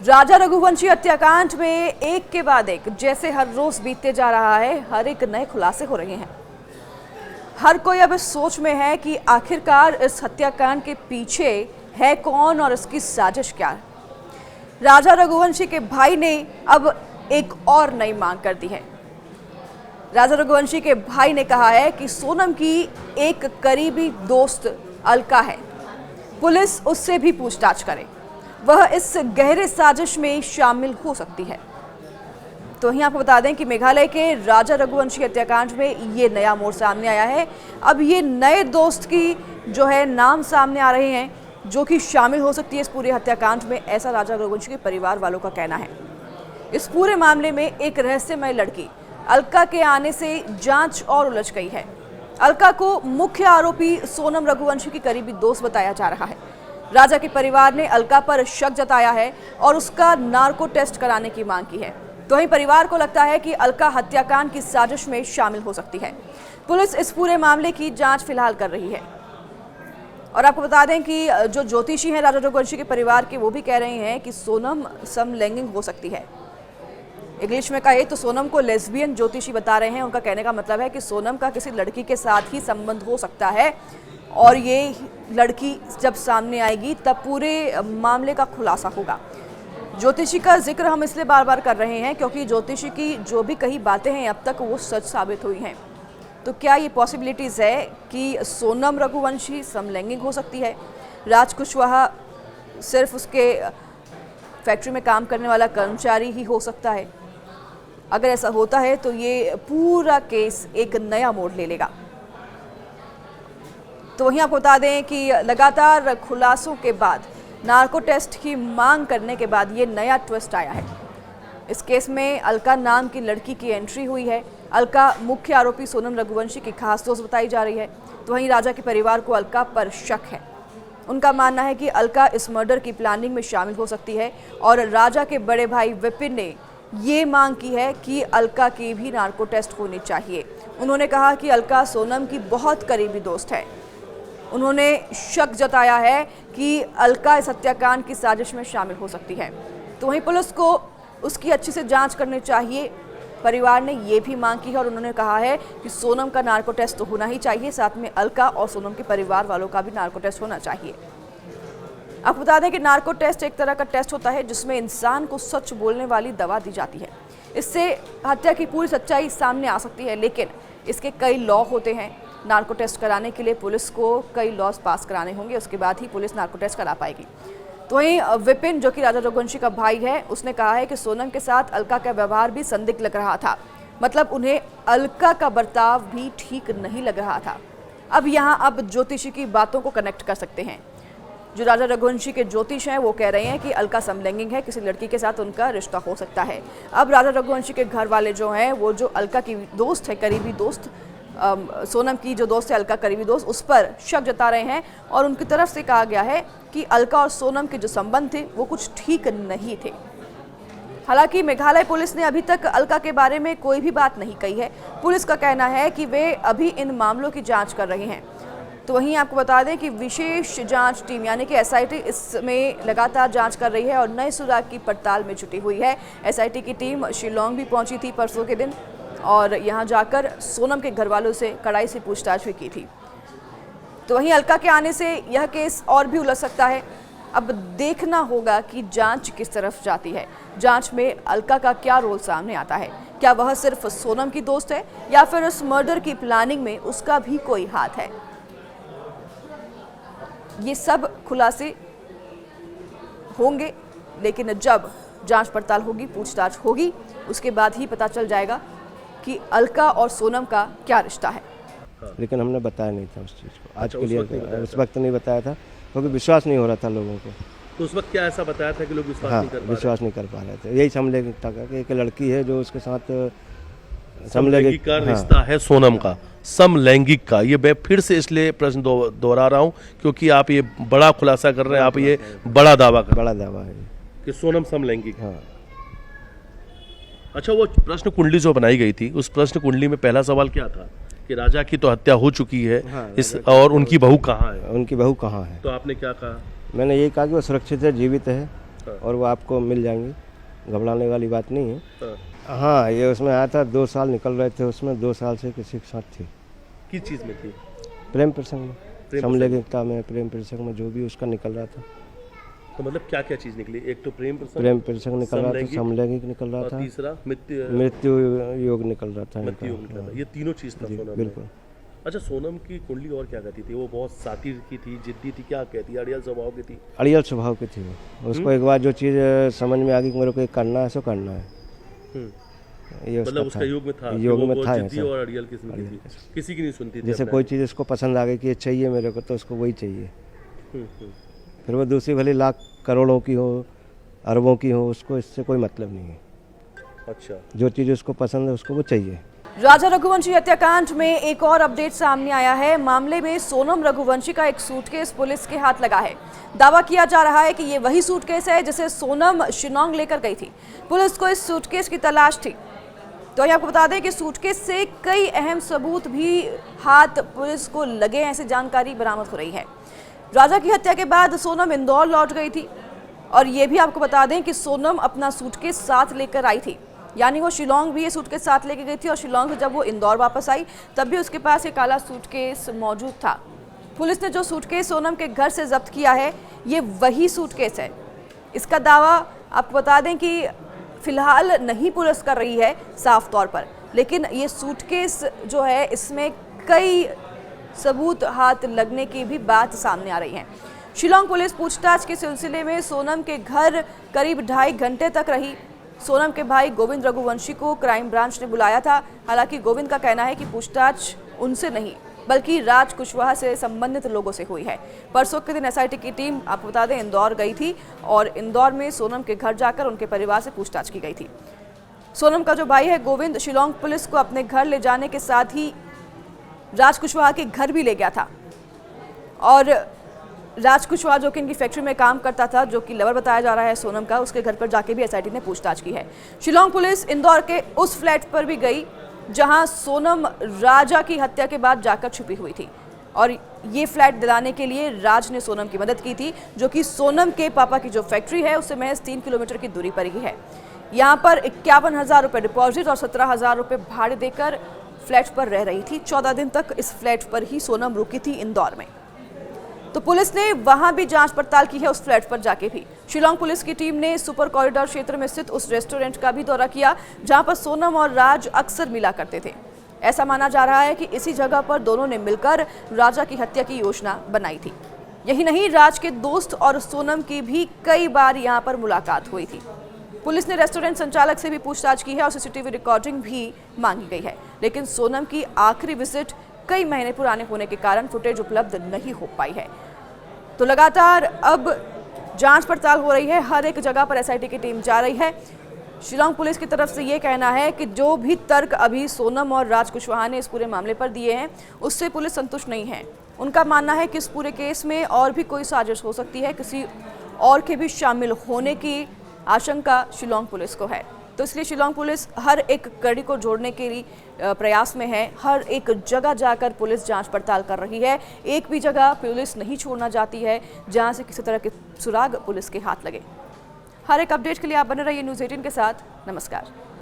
राजा रघुवंशी हत्याकांड में एक के बाद एक जैसे हर रोज बीतते जा रहा है, हर एक नए खुलासे हो रहे हैं। हर कोई अब इस सोच में है कि आखिरकार इस हत्याकांड के पीछे है कौन और इसकी साजिश क्या है। राजा रघुवंशी के भाई ने अब एक और नई मांग कर दी है। राजा रघुवंशी के भाई ने कहा है कि सोनम की एक करीबी दोस्त अलका है, पुलिस उससे भी पूछताछ करे, वह इस गहरे साजिश में शामिल हो सकती है। तो वहीं आपको बता दें कि मेघालय के राजा रघुवंशी हत्याकांड में ये नया मोड़ सामने आया है। अब ये नए दोस्त की जो है नाम सामने आ रहे हैं जो कि शामिल हो सकती है इस पूरे हत्याकांड में, ऐसा राजा रघुवंशी के परिवार वालों का कहना है। इस पूरे मामले में एक रहस्यमय लड़की अलका के आने से जांच और उलझ गई है। अलका को मुख्य आरोपी सोनम रघुवंशी की करीबी दोस्त बताया जा रहा है। राजा के परिवार ने अलका पर शक जताया है और उसका नार्को टेस्ट कराने की मांग की है। तो वहीं परिवार को लगता है कि अलका हत्याकांड की साजिश में शामिल हो सकती है। पुलिस इस पूरे मामले की जांच फिलहाल कर रही है। और आपको बता दें कि जो ज्योतिषी हैं राजा रघुवंशी के परिवार के, वो भी कह रहे हैं कि सोनम समलैंगिक हो सकती है। इंग्लिश में कहे तो सोनम को लेस्बियन ज्योतिषी बता रहे हैं। उनका कहने का मतलब है कि सोनम का किसी लड़की के साथ ही संबंध हो सकता है और ये लड़की जब सामने आएगी तब पूरे मामले का खुलासा होगा। ज्योतिषी का जिक्र हम इसलिए बार बार कर रहे हैं क्योंकि ज्योतिषी की जो भी कही बातें हैं अब तक वो सच साबित हुई हैं। तो क्या ये पॉसिबिलिटीज़ है कि सोनम रघुवंशी समलैंगिक हो सकती है? राज कुशवाहा सिर्फ उसके फैक्ट्री में काम करने वाला कर्मचारी ही हो सकता है। अगर ऐसा होता है तो ये पूरा केस एक नया मोड़ ले लेगा। तो वहीं आपको बता दें कि लगातार खुलासों के बाद, नार्को टेस्ट की मांग करने के बाद ये नया ट्विस्ट आया है। इस केस में अलका नाम की लड़की की एंट्री हुई है। अलका मुख्य आरोपी सोनम रघुवंशी की खास दोस्त बताई जा रही है। तो वहीं राजा के परिवार को अलका पर शक है। उनका मानना है कि अलका इस मर्डर की प्लानिंग में शामिल हो सकती है और राजा के बड़े भाई विपिन ने ये मांग की है कि अलका की भी नार्को टेस्ट होनी चाहिए। उन्होंने कहा कि अलका सोनम की बहुत करीबी दोस्त है। उन्होंने शक जताया है कि अलका इस हत्याकांड की साजिश में शामिल हो सकती है। तो वहीं पुलिस को उसकी अच्छे से जांच करनी चाहिए। परिवार ने ये भी मांग की है और उन्होंने कहा है कि सोनम का नार्को टेस्ट तो होना ही चाहिए, साथ में अलका और सोनम के परिवार वालों का भी नार्को टेस्ट होना चाहिए। आपको बता दें कि नार्को टेस्ट एक तरह का टेस्ट होता है जिसमें इंसान को सच बोलने वाली दवा दी जाती है। इससे हत्या की पूरी सच्चाई सामने आ सकती है, लेकिन इसके कई लॉ होते हैं। नार्को टेस्ट कराने के लिए पुलिस को कई लॉज पास कराने होंगे, उसके बाद ही पुलिस नार्को टेस्ट करा पाएगी। तो वहीं विपिन, जो कि राजा रघुवंशी का भाई है, उसने कहा है कि सोनम के साथ अलका का व्यवहार भी संदिग्ध लग रहा था। मतलब उन्हें अलका का बर्ताव भी ठीक नहीं लग रहा था। अब यहाँ अब ज्योतिषी की बातों को कनेक्ट कर सकते हैं। जो राजा रघुवंशी के ज्योतिष हैं वो कह रहे हैं कि अलका समलैंगिक है, किसी लड़की के साथ उनका रिश्ता हो सकता है। अब राजा रघुवंशी के घर वाले जो हैं, वो जो अलका की दोस्त है, करीबी दोस्त, सोनम की जो दोस्त है अलका करीबी दोस्त, उस पर शक जता रहे हैं और उनकी तरफ से कहा गया है कि अलका और सोनम के जो संबंध थे वो कुछ ठीक नहीं थे। हालांकि मेघालय पुलिस ने अभी तक अलका के बारे में कोई भी बात नहीं कही है। पुलिस का कहना है कि वे अभी इन मामलों की जांच कर रहे हैं। तो वहीं आपको बता दें कि विशेष जांच टीम यानी कि एसआईटी इसमें लगातार जांच कर रही है और नए सुराग की पड़ताल में जुटी हुई है। एसआईटी की टीम शिलोंग भी पहुंची थी परसों के दिन और यहां जाकर सोनम के घर वालों से कड़ाई से पूछताछ भी की थी। तो वहीं अलका के आने से यह केस और भी उलझ सकता है। अब देखना होगा कि जांच किस तरफ जाती है। जांच में अलका का क्या रोल सामने आता है? क्या वह सिर्फ सोनम की दोस्त है या फिर इस मर्डर की प्लानिंग में उसका भी कोई हाथ है? ये सब खुलासे होंगे, लेकिन जब जांच पड़ताल होगी, पूछताछ होगी, उसके बाद ही पता चल जाएगा कि अलका और सोनम का क्या रिश्ता है। लेकिन हमने बताया नहीं था उस चीज़ को आज के लिए, उस वक्त नहीं बताया था क्योंकि विश्वास नहीं हो रहा था लोगों को। तो उस वक्त क्या ऐसा बताया था कि लोग विश्वास नहीं कर पा रहे थे? यही समलैंगिक था कि एक लड़की है जो उसके साथ समलैंगिक का रिश्ता है सोनम का, समलैंगिक का। ये मैं फिर से इसलिए प्रश्न दोहरा रहा हूँ क्योंकि आप ये बड़ा खुलासा कर रहे हैं, आप ये बड़ा दावा है कि सोनम समलैंगिक। हाँ। अच्छा, वो प्रश्न कुंडली जो बनाई गई थी, उस प्रश्न कुंडली में पहला सवाल क्या था कि राजा की तो हत्या हो चुकी है, हाँ, और उनकी बहू कहाँ है? उनकी बहू कहाँ है? तो आपने क्या कहा? मैंने ये कहा कि वो सुरक्षित है, जीवित है और वो आपको मिल जाएंगी, घबराने वाली बात नहीं है। हाँ, ये उसमें आया था, 2 साल निकल रहे थे उसमें, 2 साल से किसी के साथ थी। किस चीज़ में थी? प्रेम प्रसंग में, समलैंगिकता में, प्रेम प्रसंग में जो भी उसका निकल रहा था। तो मतलब क्या क्या चीज़ निकली? एक तो प्रेम प्रसंग निकल रहा था, समलैंगिक निकल रहा था, तीसरा मृत्यु योग निकल रहा था। मृत्यु योग निकल रहा था। ये तीनों चीज़ था सोनम में। बिल्कुल। अच्छा, सोनम की कुंडली और क्या कहती थी? वो बहुत सातिर की थी, जिद्दी थी, क्या कहती? अड़ियल स्वभाव की थी? अड़ियल स्वभाव की थी वो। उसको एक बार जो चीज़ समझ में आ गई कि मेरे को एक करना है, सो करना है। ये मतलब उसका योग में था, योग में था जिद्दी और अड़ियल किस्म की थी, किसी की नहीं सुनती थी। जैसे कोई चीज़ उसको पसंद आ गई कि ये चाहिए मेरे को, तो उसको वही चाहिए। फिर वो दूसरी भले लाख करोड़ों की हो, अरबों की हो, उसको इससे कोई मतलब नहीं है। अच्छा, जो चीज़ उसको पसंद है उसको वो चाहिए। राजा रघुवंशी हत्याकांड में एक और अपडेट सामने आया है। मामले में सोनम रघुवंशी का एक सूटकेस पुलिस के हाथ लगा है। दावा किया जा रहा है कि ये वही सूटकेस है जिसे सोनम शिलांग लेकर गई थी। पुलिस को इस सूटकेस की तलाश थी। तो ये आपको बता दें कि सूटकेस से कई अहम सबूत भी हाथ पुलिस को लगे, ऐसी जानकारी बरामद हो रही है। राजा की हत्या के बाद सोनम इंदौर लौट गई थी और ये भी आपको बता दें कि सोनम अपना सूटकेस साथ लेकर आई थी, यानी वो शिलांग भी ये सूटकेस साथ लेके गई थी और शिलांग से जब वो इंदौर वापस आई तब भी उसके पास ये काला सूटकेस मौजूद था। पुलिस ने जो सूटकेस सोनम के घर से जब्त किया है ये वही सूटकेस है। इसका दावा आपको बता दें कि फिलहाल नहीं पुलिस कर रही है साफ तौर पर, लेकिन ये सूटकेस जो है इसमें कई सबूत हाथ लगने की भी बात सामने आ रही है। शिलांग पुलिस पूछताछ के सिलसिले में सोनम के घर करीब 2.5 घंटे तक रही। सोनम के भाई गोविंद रघुवंशी को क्राइम ब्रांच ने बुलाया था। हालांकि गोविंद का कहना है कि पूछताछ उनसे नहीं बल्कि राज कुशवाहा से संबंधित लोगों से हुई है। परसों के दिन एसआईटी की टीम, आपको बता दें, इंदौर गई थी और इंदौर में सोनम के घर जाकर उनके परिवार से पूछताछ की गई थी। सोनम का जो भाई है गोविंद, शिलांग पुलिस को अपने घर ले जाने के साथ ही राज कुशवाहा के घर भी ले गया था और राज कुशवाहा जो कि इनकी फैक्ट्री में काम करता था, जो कि लवर बताया जा रहा है सोनम का, उसके घर पर जाके भी एसआईटी ने पूछताछ की है। शिलांग पुलिस इंदौर के उस फ्लैट पर भी गई जहां सोनम राजा की हत्या के बाद जाकर छुपी हुई थी और ये फ्लैट दिलाने के लिए राज ने सोनम की मदद की थी, जो कि सोनम के पापा की जो फैक्ट्री है उससे महज 3 किलोमीटर की दूरी पर ही है। यहाँ पर 51,000 रुपये डिपॉजिट और 17,000 रुपये भाड़े देकर फ्लैट पर रह रही थी। 14 दिन तक इस फ्लैट पर ही सोनम रुकी थी इंदौर में। तो पुलिस ने वहां भी जांच पड़ताल की है, उस फ्लैट पर जाके भी। शिलांग पुलिस की टीम ने सुपर कॉरिडोर क्षेत्र में स्थित उस रेस्टोरेंट का भी दौरा किया जहां पर सोनम और राज अक्सर मिला करते थे। ऐसा माना जा रहा है कि इसी जगह पर दोनों ने मिलकर राजा की हत्या की योजना बनाई थी। यही नहीं, राज के दोस्त और सोनम की भी कई बार यहां पर मुलाकात हुई थी। पुलिस ने रेस्टोरेंट संचालक से भी पूछताछ की है और सीसीटीवी रिकॉर्डिंग भी मांगी गई है, लेकिन सोनम की आखिरी विजिट कई महीने पुराने होने के कारण फुटेज उपलब्ध नहीं हो पाई है। तो लगातार अब जांच पड़ताल हो रही है, हर एक जगह पर एसआईटी की टीम जा रही है। शिलांग पुलिस की तरफ से ये कहना है कि जो भी तर्क अभी सोनम और राज कुशवाहा ने इस पूरे मामले पर दिए हैं उससे पुलिस संतुष्ट नहीं है। उनका मानना है कि इस पूरे केस में और भी कोई साजिश हो सकती है, किसी और के भी शामिल होने की आशंका शिलांग पुलिस को है। तो इसलिए शिलांग पुलिस हर एक कड़ी को जोड़ने के लिए प्रयास में है। हर एक जगह जाकर पुलिस जांच पड़ताल कर रही है। एक भी जगह पुलिस नहीं छोड़ना चाहती है जहां से किसी तरह के सुराग पुलिस के हाथ लगे। हर एक अपडेट के लिए आप बने रहिए न्यूज़ 18 के साथ। नमस्कार।